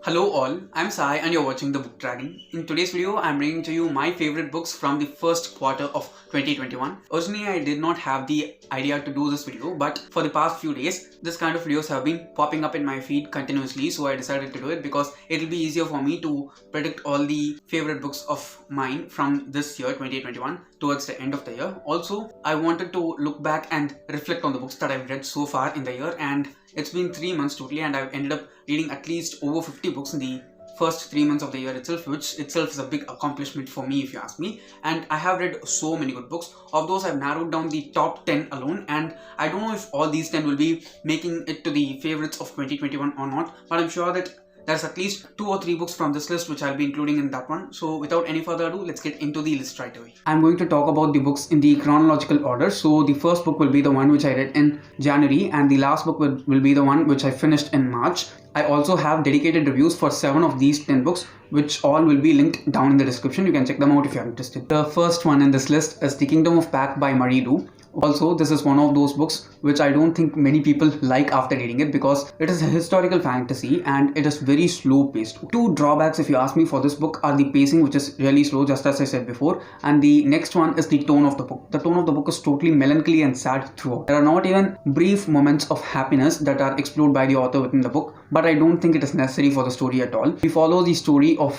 Hello all, I'm Sai and you're watching The Book Dragon. In today's video, I'm bringing to you my favorite books from the first quarter of 2021. Originally, I did not have the idea to do this video, but for the past few days, this kind of videos have been popping up in my feed continuously, so I decided to do it because it'll be easier for me to predict all the favorite books of mine from this year 2021 towards the end of the year. Also, I wanted to look back and reflect on the books that I've read so far in the year, and it's been 3 months totally, and I've ended up reading at least over 50 books in the first 3 months of the year itself, which itself is a big accomplishment for me if you ask me. And I have read so many good books. Of those, I've narrowed down the top 10 alone, and I don't know if all these 10 will be making it to the favorites of 2021 or not, but I'm sure that there's at least 2 or 3 books from this list which I'll be including in that one. So without any further ado, let's get into the list right away. I'm going to talk about the books in the chronological order. So the first book will be the one which I read in January, and the last book will be the one which I finished in March. I also have dedicated reviews for 7 of these 10 books, which all will be linked down in the description. You can check them out if you're interested. The first one in this list is The Kingdom of Pack by Marie Lu. Also, this is one of those books which I don't think many people like after reading it because it is a historical fantasy and it is very slow paced. 2 drawbacks, if you ask me, for this book are the pacing, which is really slow, just as I said before, and the next one is the tone of the book. The tone of the book is totally melancholy and sad throughout. There are not even brief moments of happiness that are explored by the author within the book, but I don't think it is necessary for the story at all. We follow the story of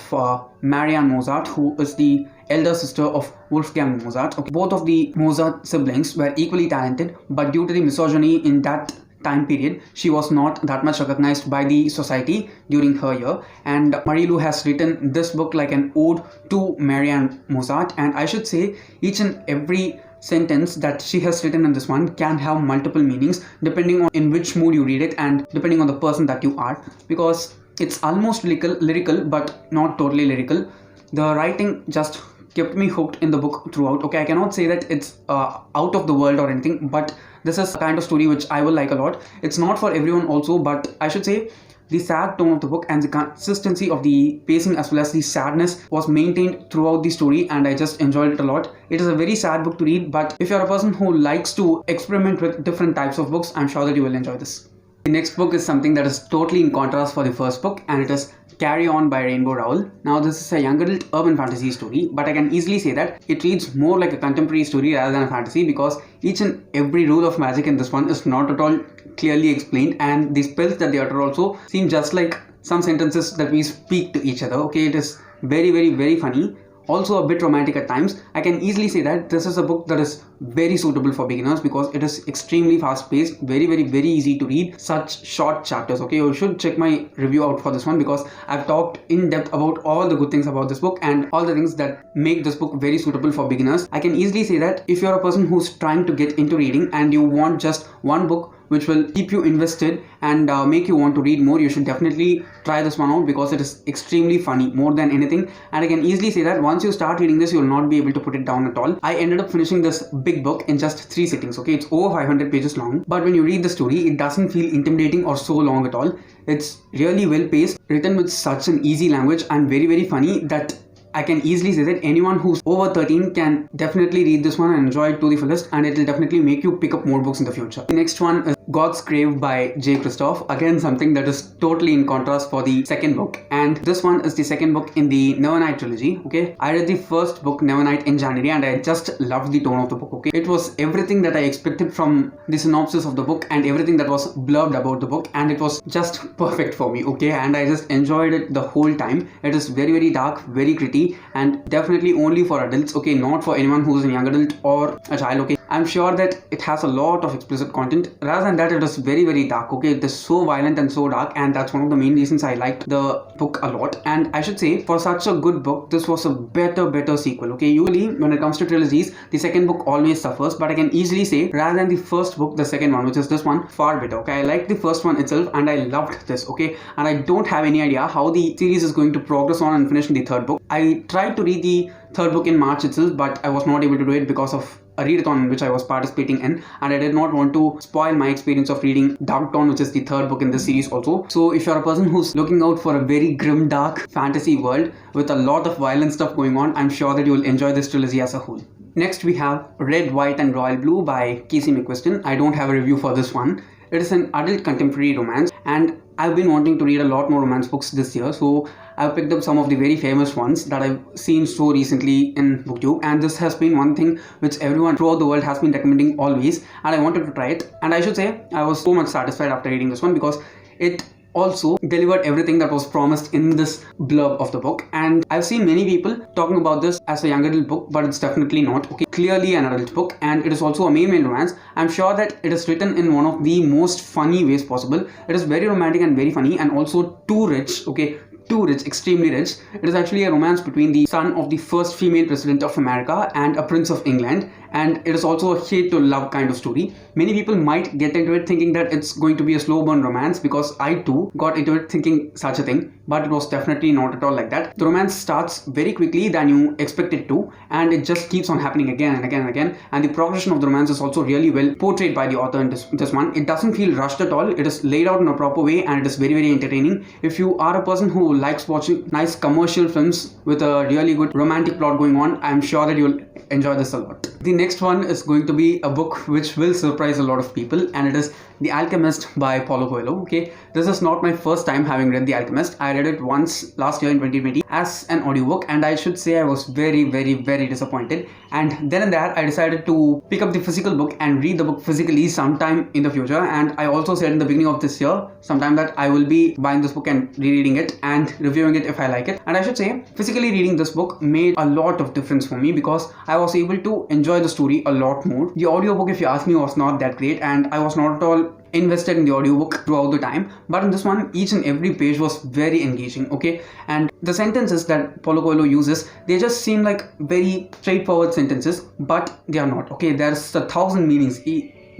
Marianne Mozart, who is the elder sister of Wolfgang Mozart. Okay. Both of the Mozart siblings were equally talented, but due to the misogyny in that time period, she was not that much recognized by the society during her year. And Marie Lu has written this book like an ode to Marianne Mozart, and I should say each and every sentence that she has written in this one can have multiple meanings depending on in which mood you read it and depending on the person that you are, because it's almost lyrical but not totally lyrical. The writing just kept me hooked in the book throughout. Okay, I cannot say that it's out of the world or anything, but this is a kind of story which I will like a lot. It's not for everyone also, but I should say the sad tone of the book and the consistency of the pacing as well as the sadness was maintained throughout the story, and I just enjoyed it a lot. It is a very sad book to read, but if you're a person who likes to experiment with different types of books, I'm sure that you will enjoy this. The next book is something that is totally in contrast for the first book, and it is Carry On by Rainbow Rowell. Now, this is a young adult urban fantasy story, but I can easily say that it reads more like a contemporary story rather than a fantasy because each and every rule of magic in this one is not at all clearly explained, and the spells that they utter also seem just like some sentences that we speak to each other. Okay, it is very funny. Also a bit romantic at times. I can easily say that this is a book that is very suitable for beginners because it is extremely fast paced, very easy to read, such short chapters. Okay, you should check my review out for this one because I've talked in depth about all the good things about this book and all the things that make this book very suitable for beginners. I can easily say that if you're a person who's trying to get into reading and you want just one book which will keep you invested and make you want to read more, you should definitely try this one out because it is extremely funny more than anything. And I can easily say that once you start reading this, you will not be able to put it down at all. I ended up finishing this big book in just 3 sittings. Okay, it's over 500 pages long, but when you read the story, it doesn't feel intimidating or so long at all. It's really well paced, written with such an easy language and very funny that I can easily say that anyone who's over 13 can definitely read this one and enjoy it to the fullest, and it will definitely make you pick up more books in the future. The next one is God's Grave by Jay Kristoff. Again, something that is totally in contrast for the second book, and this one is the second book in the Nevernight trilogy. Okay, I read the first book Nevernight in January and I just loved the tone of the book. Okay, it was everything that I expected from the synopsis of the book and everything that was blurbed about the book, and it was just perfect for me. Okay, and I just enjoyed it the whole time. It is very dark, very gritty, and definitely only for adults. Okay, not for anyone who's a young adult or a child. Okay, I'm sure that it has a lot of explicit content. Rather than that, it is very dark. Okay, it is so violent and so dark, and that's one of the main reasons I liked the book a lot. And I should say, for such a good book, this was a better sequel. Okay, usually when it comes to trilogies, the second book always suffers, but I can easily say rather than the first book, the second one, which is this one, far better. Okay, I liked the first one itself and I loved this. Okay, and I don't have any idea how the series is going to progress on and finish in the third book. I tried to read the third book in March itself, but I was not able to do it because of a readathon in which I was participating in, and I did not want to spoil my experience of reading Dark Dawn, which is the third book in this series also. So if you're a person who's looking out for a very grim, dark fantasy world with a lot of violent stuff going on, I'm sure that you will enjoy this trilogy as a whole. Next we have Red, White and Royal Blue by Casey McQuiston. I don't have a review for this one. It is an adult contemporary romance, and I've been wanting to read a lot more romance books this year, so I've picked up some of the very famous ones that I've seen so recently in BookTube, and this has been one thing which everyone throughout the world has been recommending always, and I wanted to try it. And I should say I was so much satisfied after reading this one because it also delivered everything that was promised in this blurb of the book. And I've seen many people talking about this as a young adult book, but it's definitely not. Okay, clearly an adult book, and it is also a male romance. I'm sure that it is written in one of the most funny ways possible. It is very romantic and very funny, and also too rich. Okay, too rich, extremely rich. It is actually a romance between the son of the first female president of America and a prince of England, and it is also a hate to love kind of story. Many people might get into it thinking that it's going to be a slow burn romance, because I too got into it thinking such a thing, but it was definitely not at all like that. The romance starts very quickly than you expect it to, and it just keeps on happening again and again and again, and the progression of the romance is also really well portrayed by the author in this one. It doesn't feel rushed at all. It is laid out in a proper way, and it is very, very entertaining. If you are a person who likes watching nice commercial films with a really good romantic plot going on, I'm sure that you'll enjoy this a lot. The next one is going to be a book which will surprise a lot of people, and it is The Alchemist by Paulo Coelho. Okay, this is not my first time having read The Alchemist. I read it once last year in 2020 as an audiobook, and I should say I was very, very, very disappointed. And then and there I decided to pick up the physical book and read the book physically sometime in the future. And I also said in the beginning of this year sometime that I will be buying this book and rereading it and reviewing it if I like it. And I should say physically reading this book made a lot of difference for me, because I was able to enjoy the story a lot more. The audiobook, if you ask me, was not that great, and I was not at all invested in the audiobook throughout the time, but in this one each and every page was very engaging. Okay, and the sentences that Paulo Coelho uses, they just seem like very straightforward sentences, but they are not. Okay, there's 1,000 meanings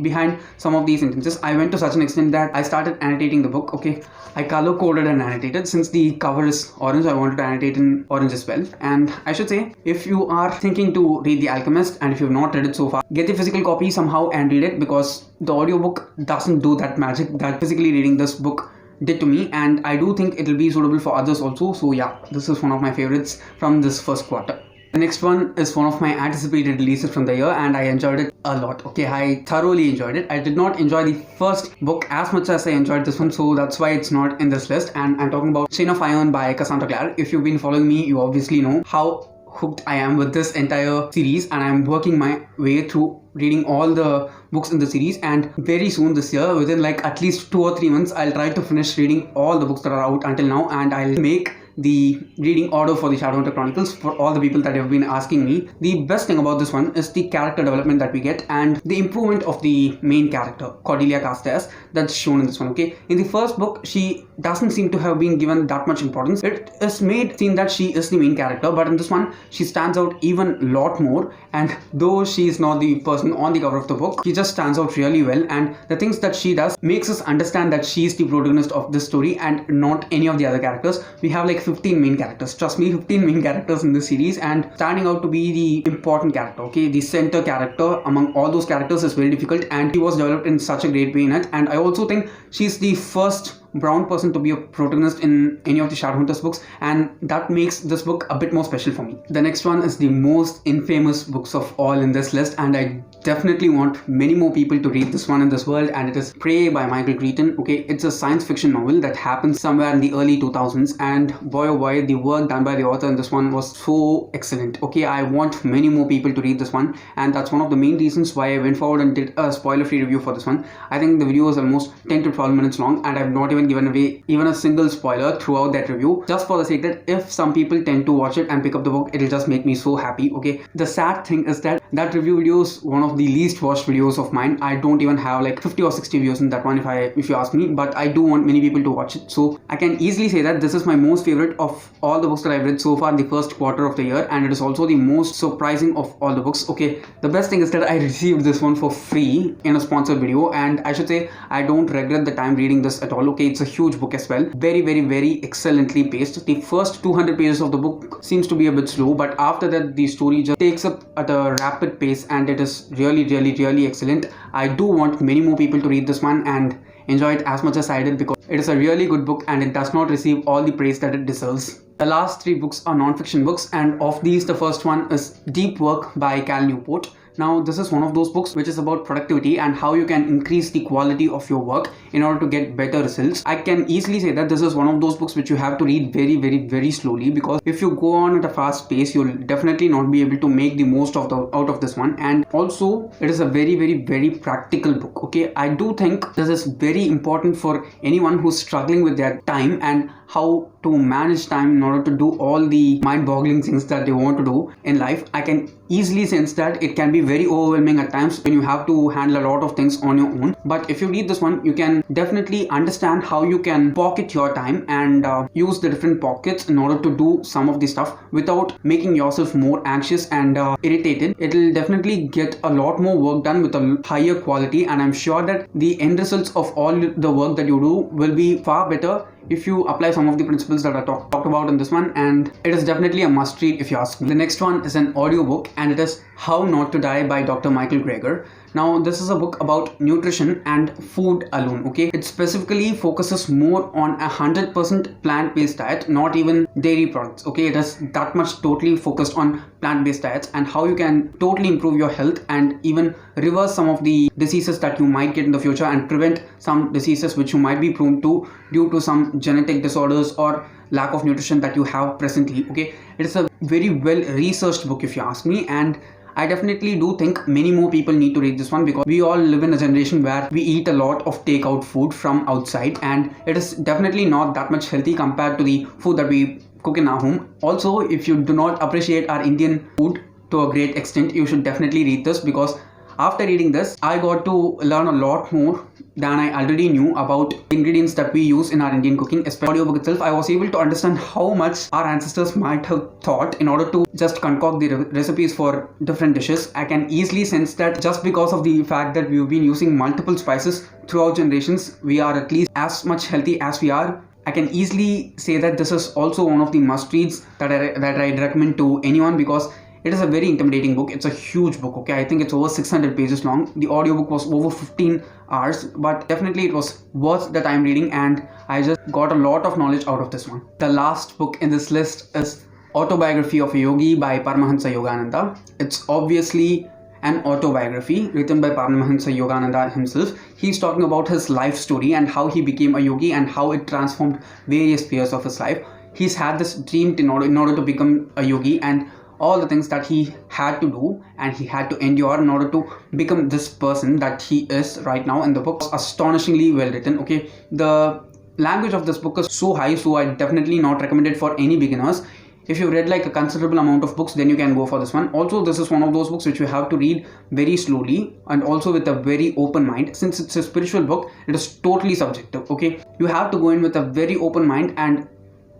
behind some of these sentences. I went to such an extent that I started annotating the book. Okay, I color coded and annotated. Since the cover is orange, I wanted to annotate in orange as well. And I should say, if you are thinking to read The Alchemist, and if you have not read it so far, get the physical copy somehow and read it, because the audiobook doesn't do that magic that physically reading this book did to me, and I do think it will be suitable for others also. So yeah, this is one of my favorites from this first quarter. The next one is one of my anticipated releases from the year, and I enjoyed it a lot. Okay, I thoroughly enjoyed it. I did not enjoy the first book as much as I enjoyed this one, so that's why it's not in this list. And I'm talking about Chain of Iron by Cassandra Clare. If you've been following me, you obviously know how hooked I am with this entire series, and I'm working my way through reading all the books in the series. And very soon this year, within like at least 2 or 3 months, I'll try to finish reading all the books that are out until now, and I'll make the reading order for the Shadowhunter Chronicles for all the people that have been asking me. The best thing about this one is the character development that we get and the improvement of the main character, Cordelia Castells, that's shown in this one. Okay, in the first book, she doesn't seem to have been given that much importance. It is made seem that she is the main character, but in this one, she stands out even a lot more. And though she is not the person on the cover of the book, she just stands out really well, and the things that she does makes us understand that she is the protagonist of this story and not any of the other characters. We have like 15 main characters, trust me, 15 main characters in this series, and standing out to be the important character, okay, the center character among all those characters is very difficult, and she was developed in such a great way in it. And I also think she's the first brown person to be a protagonist in any of the Shadowhunters books, and that makes this book a bit more special for me. The next one is the most infamous books of all in this list, and I definitely want many more people to read this one in this world, and it is Prey by Michael Crichton. Okay, it's a science fiction novel that happens somewhere in the early 2000s, and boy oh boy, the work done by the author in this one was so excellent. Okay, I want many more people to read this one, and that's one of the main reasons why I went forward and did a spoiler-free review for this one. I think the video is almost 10 to 12 minutes long, and I've not even given away even a single spoiler throughout that review, just for the sake that if some people tend to watch it and pick up the book, it'll just make me so happy. Okay, the sad thing is that review video is one of the least watched videos of mine. I don't even have like 50 or 60 views in that one if you ask me, but I do want many people to watch it. So I can easily say that this is my most favorite of all the books that I've read so far in the first quarter of the year, and it is also the most surprising of all the books. Okay, the best thing is that I received this one for free in a sponsored video, and I should say I don't regret the time reading this at all. Okay, it's a huge book as well, very, very, very excellently paced. The first 200 pages of the book seems to be a bit slow, but after that the story just takes up at a rapid pace, and it is really, really, really excellent. I do want many more people to read this one and enjoy it as much as I did, because it is a really good book and it does not receive all the praise that it deserves. The last 3 books are non-fiction books, and of these the first one is Deep Work by Cal Newport. Now this is one of those books which is about productivity and how you can increase the quality of your work in order to get better results. I can easily say that this is one of those books which you have to read very slowly, because if you go on at a fast pace, you'll definitely not be able to make the most of out of this one. And also it is a very practical book. Okay, I do think this is very important for anyone who's struggling with their time and how to manage time in order to do all the mind-boggling things that they want to do in life. I can easily sense that it can be very overwhelming at times when you have to handle a lot of things on your own. But if you read this one, you can definitely understand how you can pocket your time and use the different pockets in order to do some of the stuff without making yourself more anxious and irritated. It will definitely get a lot more work done with a higher quality, and I'm sure that the end results of all the work that you do will be far better if you apply some of the principles that I talked about in this one. And it is definitely a must read if you ask me. The next one is an audiobook, and it is How Not to Die by Dr. Michael Greger. Now this is a book about nutrition and food alone. Okay, it specifically focuses more on 100% plant-based diet, not even dairy products. Okay, it is that much totally focused on plant-based diets and how you can totally improve your health and even reverse some of the diseases that you might get in the future and prevent some diseases which you might be prone to due to some genetic disorders or lack of nutrition that you have presently. Okay, it is a very well researched book if you ask me, and I definitely do think many more people need to read this one, because we all live in a generation where we eat a lot of takeout food from outside, and it is definitely not that much healthy compared to the food that we cook in our home. Also, if you do not appreciate our Indian food to a great extent, you should definitely read this, because after reading this, I got to learn a lot more than I already knew about ingredients that we use in our Indian cooking. Especially the audiobook itself, I was able to understand how much our ancestors might have thought in order to just concoct the recipes for different dishes. I can easily sense that just because of the fact that we've been using multiple spices throughout generations, we are at least as much healthy as we are. I can easily say that this is also one of the must reads that I'd recommend to anyone, because it is a very intimidating book. It's a huge book. Okay, I think it's over 600 pages long. The audiobook was over 15 hours, but definitely it was worth the time reading, and I just got a lot of knowledge out of this one. The last book in this list is Autobiography of a Yogi by Paramahansa Yogananda. It's obviously an autobiography written by Paramahansa Yogananda himself. He's talking about his life story and how he became a yogi and how it transformed various spheres of his life. He's had this dream in order to become a yogi, and all the things that he had to do and he had to endure in order to become this person that he is right now. In the book, it's astonishingly well written. Okay, the language of this book is so high, so I definitely not recommend it for any beginners. If you've read like a considerable amount of books, then you can go for this one. Also, this is one of those books which you have to read very slowly and also with a very open mind. Since it's a spiritual book, it is totally subjective. Okay, you have to go in with a very open mind and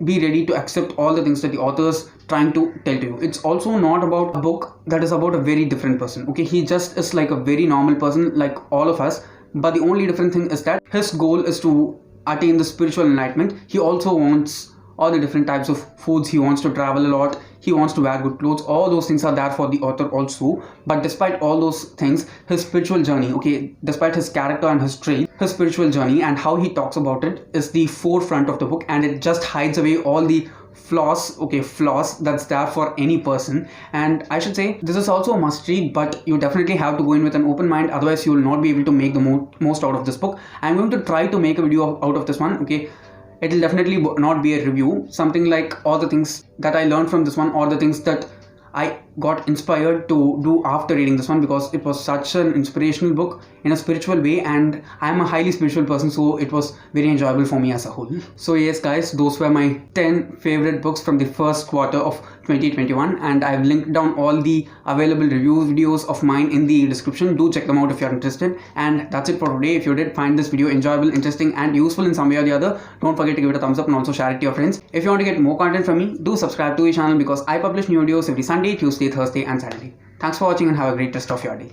be ready to accept all the things that the author is trying to tell to you. It's also not about a book that is about a very different person. Okay, he just is like a very normal person like all of us, but the only different thing is that his goal is to attain the spiritual enlightenment. He also wants all the different types of foods. He wants to travel a lot. He wants to wear good clothes. All those things are there for the author also. But despite all those things, his spiritual journey, okay, despite his character and his trait, his spiritual journey and how he talks about it is the forefront of the book, and it just hides away all the flaws that's there for any person. And I should say this is also a must read, but you definitely have to go in with an open mind, otherwise you will not be able to make the most out of this book. I'm going to try to make a video out of this one. Okay, it will definitely not be a review, something like all the things that I learned from this one or the things that I got inspired to do after reading this one, because it was such an inspirational book in a spiritual way, and I am a highly spiritual person, so it was very enjoyable for me as a whole. So yes guys, those were my 10 favorite books from the first quarter of 2021, and I've linked down all the available review videos of mine in the description. Do check them out if you're interested. And that's it for today. If you did find this video enjoyable, interesting and useful in some way or the other, don't forget to give it a thumbs up and also share it to your friends. If you want to get more content from me, do subscribe to the channel, because I publish new videos every Sunday, Tuesday, Thursday and Saturday. Thanks for watching and have a great rest of your day.